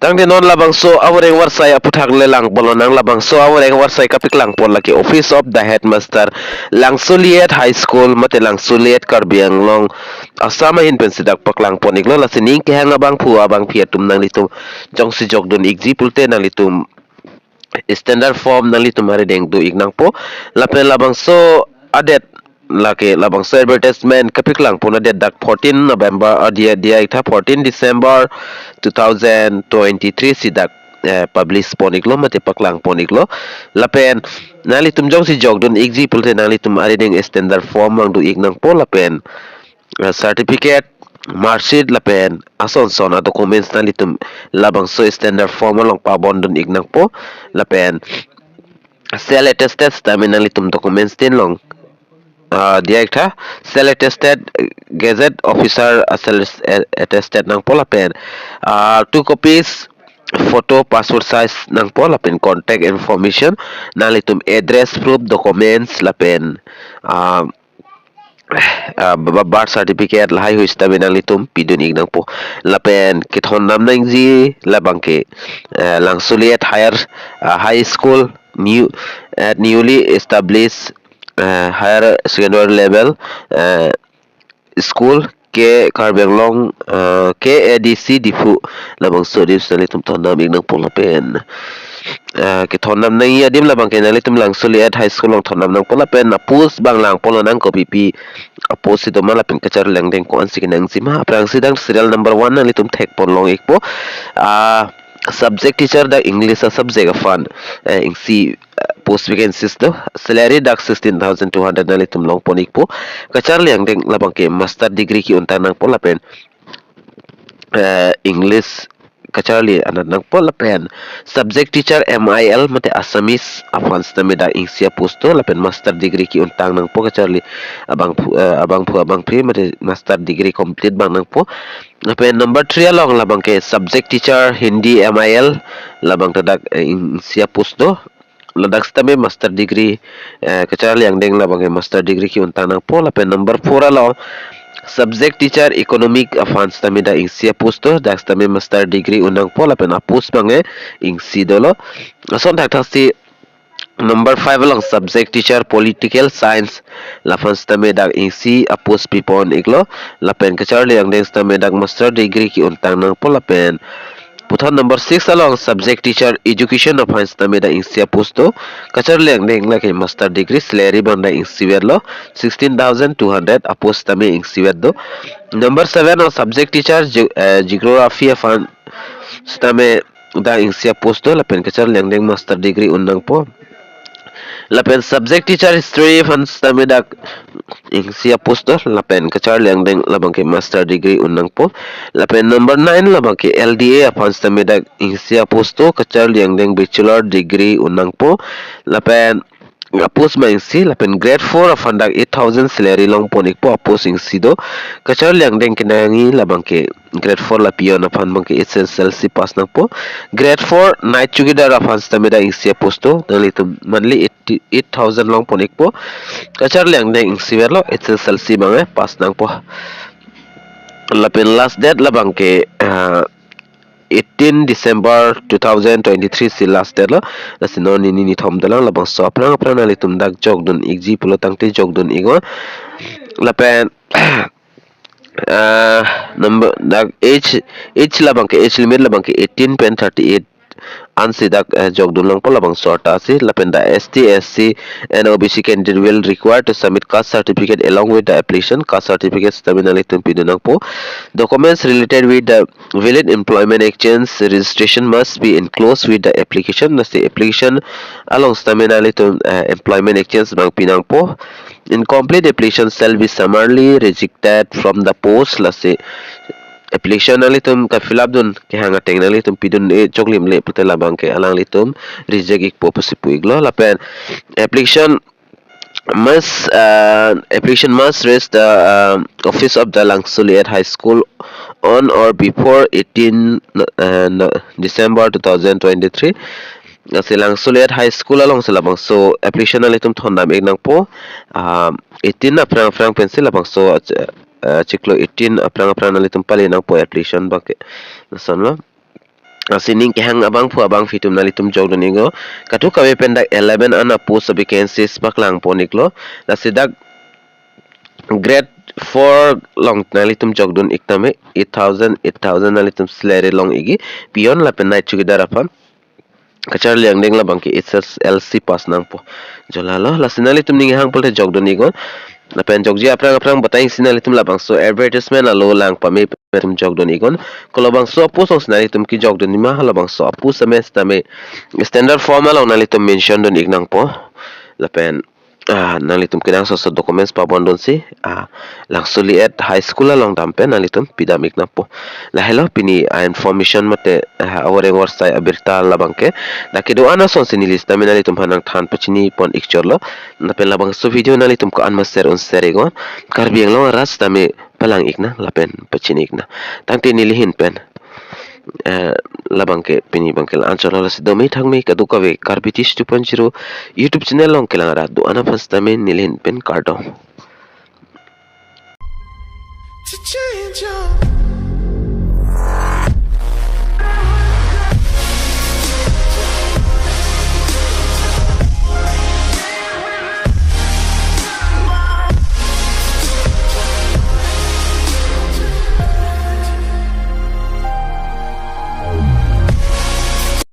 tang de non labangso awareng warsai APHUTHAK lelang bolonang labangso awareng warsai kapiklang pon laki office of the headmaster LANGSOLIET high school mate LANGSOLIET Karbi Anglong asama hin pensidak paklang pon iglo la sining ke hanga bang pu abang piatum nang litum jong si jog dun igji pulte nang litum standard form nang litum hari deng du ignang po lapen labangso adet laki labangso advertisement kapiklang pon adet dak 14 November dia ita 14 December 2023 sidak publish poniklo mate paklang poniklo lapen nali tum jong si jog dun igji pulte nali tum ari deng standard form ang du ignang po lapen certificate marksheet lapen ason sona documents nali tum labangso standard form along pabon dun ignang po lapen sell attested stamin nali tum documents tin long dia ekta sell attested gazette officer sell attested nang pola pen 2 copies photo passport size nang pola pen contact information nalitum address proof documents lapen birth certificate lahai hu stabi nang litum pidun ignang po lapen kithon nam nang ji labangke LANGSOLIET high school newly established higher secondary level school ke Karbi Anglong KADC diphu labangso dis nalitum tonam ignang po lapen ke thonam nang ya dim labang ke nalitum LANGSOLIET high school long thonam nang pola pen na pus bang lang polo nang ko pipi apos ito malapin kachar lang deng ko ansi kinang sima prang sidang serial number 1 nalitum tek pon long ikpo subject teacher da English subject afan ingsi post vacancies do salary dak 16,200 nalitum long ponik po kachar lang deng labang ke master degree ki unta nang pola pen English kacali anak nang pola pen subject teacher MIL mate Assamese afan stamida ingsia posto lapen master degree ki untang nang po kacali abang pri mate master degree complete bang nang po lapen number 3 along labang ke subject teacher Hindi MIL labang tadak ingsia posto ladak stame master degree kacali yang deng labang ke master degree ki untang nang po lapen number 4 along subject teacher economic afans tamida ingsia posto dak tami master degree unang pola pen apus bange ingsi dolo ason tak si number 5 along subject teacher political science lafans tami dak ingsi apus pipon iglo lapen kacharli yang deng tami dak master degree ki untang nang pola pen Puthan number 6 along subject teacher education of Hans Tamida ingsia posto kachar leng deng la ke master degree salary banda ingsiwer lo 16,200 apos tami ingsiwer do number 7 on subject teacher geography of stame da ingsia posto la pen kachar leng deng master degree unang po lapen subject teacher history fan stamidak ingsia posto lapen kachar leng deng labang ke master degree unang po lapen number 9 labang ke LDA fan stamidak ingsia posto kachar leng deng bachelor degree unang po lapen apos ma ingsi lapen grade 4 afandak 8,000 salary long ponik po apos ingsi do kachar leng deng kinangi labang ke grade 4 la Peon afan bang ke SSLC pass nang po grade 4 night Chowkidar afan stamida ingsia posto dalitum monthly 8,000 long ponik po kachar leng deng ingsi verlo SSLC bang pass nang po lapen last date labang ke 18 December 2023 si last date lo lasino ni thom dalang labang so aprang nalitum dak jogdun igji pulo tangte jogdun igo lapen number dak age labang ke age limit labang ke 18.38 ansi dak jogdun lang po labang sorta si lapen da ST SC and OBC candidate will require to submit caste certificate along with the application caste certificate terminally pidunang po documents related with the valid employment exchange registration must be enclosed with the application the application along terminally to employment exchange bang pinang po incomplete application shall be summarily rejected from the post lase application nalitum ka fill up dun ke hanga teng nalitum pidun choklim le putela bang ke alang litum reject ik po pasipu iglo lapen application must reach the office of the LANGSOLIET high school on or before 18 December 2023 si LANGSOLIET high school along sa LABANGSO application nalitum thondam ignang po 18 na frang pencil LABANGSO ciklo 18 aprang nalitum pali nang po application bake nasan lo Sining kehang abang pu abang fitum nalitum jog donigo katu kawe pendak 11 ana post vacancies paklang poniklo nasidak grade 4 long nalitum jogdun iktame 8,000 nalitum salary long igi Peon la pen night Chowkidar apam kachar liang deng la bangki SSLC pass nang po jolalo la sinalitum ning hang polte jogdun igon na pen jogji aprang batai sinalitum la bangso advertisement alo lang pame pen jogdun igon kalau bangso apu song sinalitum ki jogdun ni ma la bangso apu semester me standard formal long nalitum mention don ignang po la pen nalitum kinang so documents pa bondon si LANGSOLIET high school long dampe nalitum pidamik na po la hello pini information mate awore warsai abirta labangke dakido ana son sinilista nalitum hanang than pachini pon ikchorlo na pen labang so video nalitum ko an master on serigon Karbi Anglong ras tame palang ikna lapen pachini ikna tangte nilihin pen labang ke pini bangkel answer la sidomi thangmi kadu kawe Karbitis 2.0 YouTube channel long kelang ra do ana first time nilhin pen KARDOM to change your